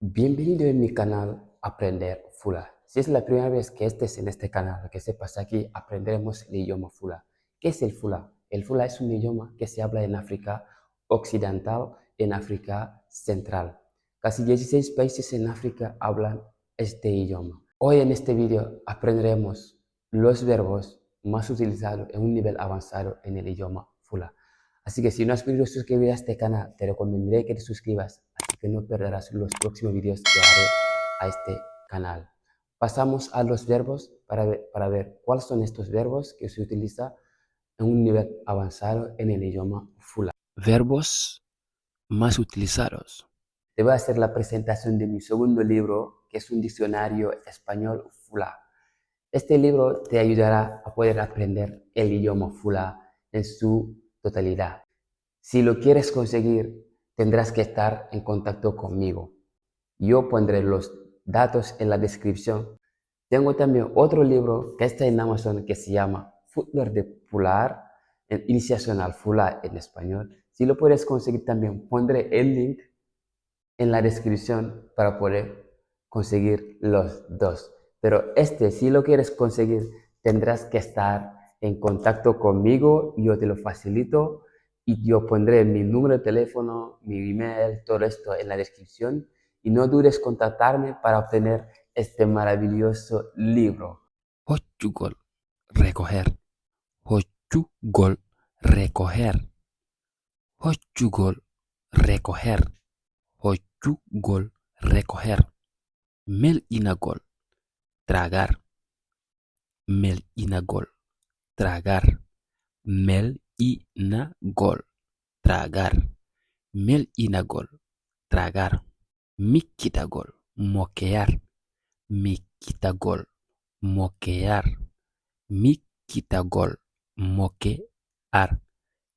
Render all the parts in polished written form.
Bienvenido en mi canal Aprender Fula. Si es la primera vez que estés en este canal, que sepas aquí aprenderemos el idioma Fula. ¿Qué es el Fula? El Fula es un idioma que se habla en África Occidental, en África Central. Casi 16 países en África hablan este idioma. Hoy en este vídeo aprenderemos los verbos más utilizados en un nivel avanzado en el idioma Fula. Así que si no has podido suscribir a este canal, te recomendaré que te suscribas, así que no perderás los próximos vídeos que haré a este canal. Pasamos a los verbos para ver cuáles son estos verbos que se utilizan en un nivel avanzado en el idioma Fula. Verbos más utilizados. Te voy a hacer la presentación de mi segundo libro, que es un diccionario español Fula. Este libro te ayudará a poder aprender el idioma Fula en su totalidad. Si lo quieres conseguir, tendrás que estar en contacto conmigo. Yo pondré los datos en la descripción. Tengo también otro libro que está en Amazon que se llama Fútbol de Fular, Iniciación al Fular en español. Si lo puedes conseguir también, pondré el link en la descripción para poder conseguir los dos. Pero si lo quieres conseguir, tendrás que estar en contacto conmigo. Yo te lo facilito y yo pondré mi número de teléfono, mi email, todo esto en la descripción. Y no dudes contactarme para obtener este maravilloso libro. Portugal, recoger. Portugal, recoger. Portugal, recoger. Portugal, recoger. Mel inagol, tragar. Mel inagol, tragar. Mel inagol, tragar. Mel inagol, tragar. Mikitagol, moquear. Mikitagol, moquear. Mikitagol, moquear.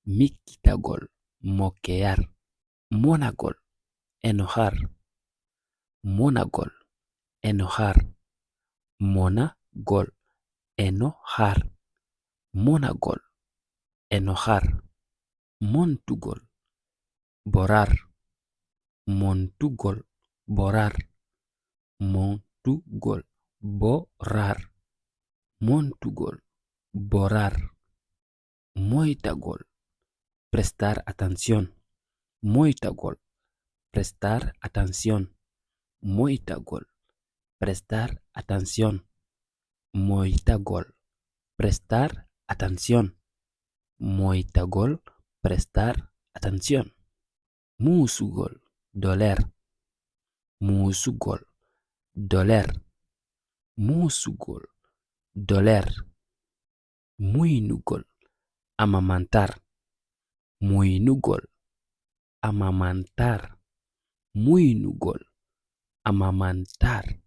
Mikitagol, moquear. Monagol, enojar. Monagol, enojar. Monagol, enojar. Monagol, enojar. Montugol, borrar. Montugol, borrar. Montugol, borrar. Montugol, borrar. Moitagol, prestar atención. Moitagol, prestar atención. Moitagol, prestar atención. Moitagol, prestar atención. Moitagol, prestar atención. Musugol, doler. Musugol, doler. Musugol, doler. Muinugol, amamantar. Muinugol, amamantar. Muinugol, amamantar.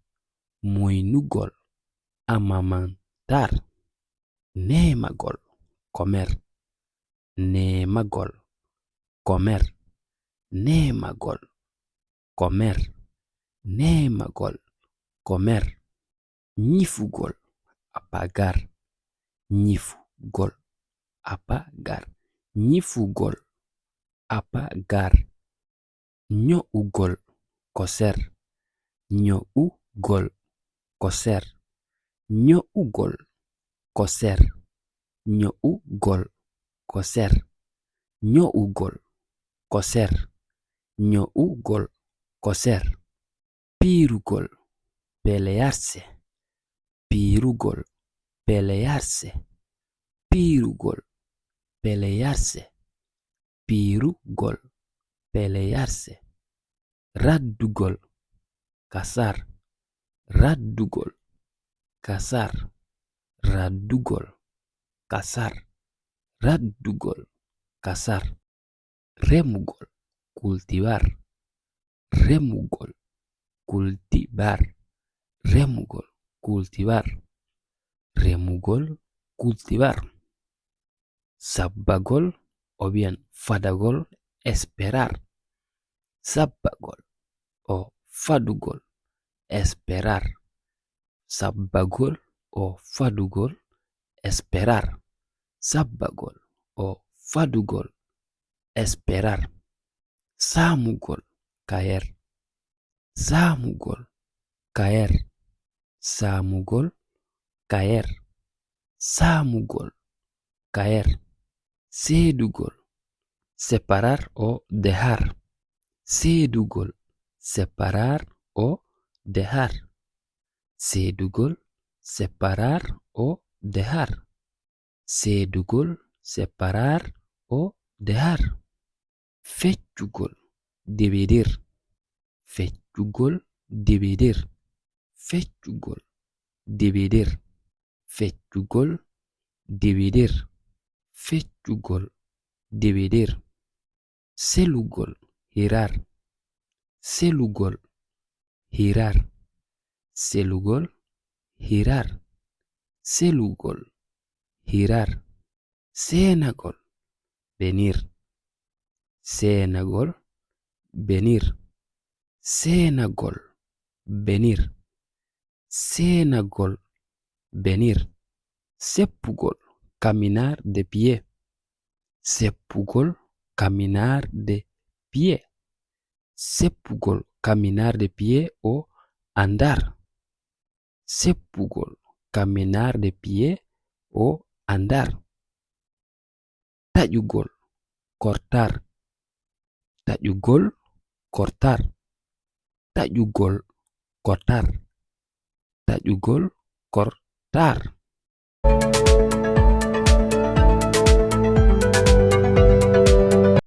Muinugol, amamantar. Nemagol, comer. Nemagol, comer. Nemagol, comer. Nemagol, comer. Ñifugol, apagar. Ñifugol, apagar. Ñifugol, apagar. Ñougol, coser. Ñougol, coser. Ñougol, coser. Ñougol, coser. Ñougol, coser. Ñougol, coser. Pirugol, pelearse. Pirugol, pelearse. Pirugol, pelearse. Pirugol, pelearse. Raddugol, cazar. Raddugol, cazar. Raddugol, cazar. Raddugol, cazar. Remugol, cultivar. Remugol, cultivar. Remugol, cultivar. Remugol, cultivar. Sabagol o bien fadagol, esperar. Sabagol o fadugol, esperar. Sabagol o fadugol, esperar. Sabagol o fadugol, esperar. Samugol, caer. Saamugol, caer. Saamugol, caer. Saamugol, caer. Seedugol, separar o dejar. Seedugol, separar o dejar. Seedugol, separar o dejar. Seedugol, separar o dejar. Feccugol, dividir. Feccugol, dividir. Feccugol, dividir. Feccugol, dividir. Feccugol, dividir. Selugol, girar. Selugol, girar. Selugol, girar. Selugol, girar. Seenagol, venir. Seenagol, venir. Seenagol, venir. Seenagol, venir. Seppugol, caminar de pie. Seppugol, caminar de pie. Seppugol, caminar de pie o andar. Seppugol, caminar de pie o andar. Taƴugol, cortar. Taƴugol, cortar. Taƴugol, cortar. Taƴugol, cortar.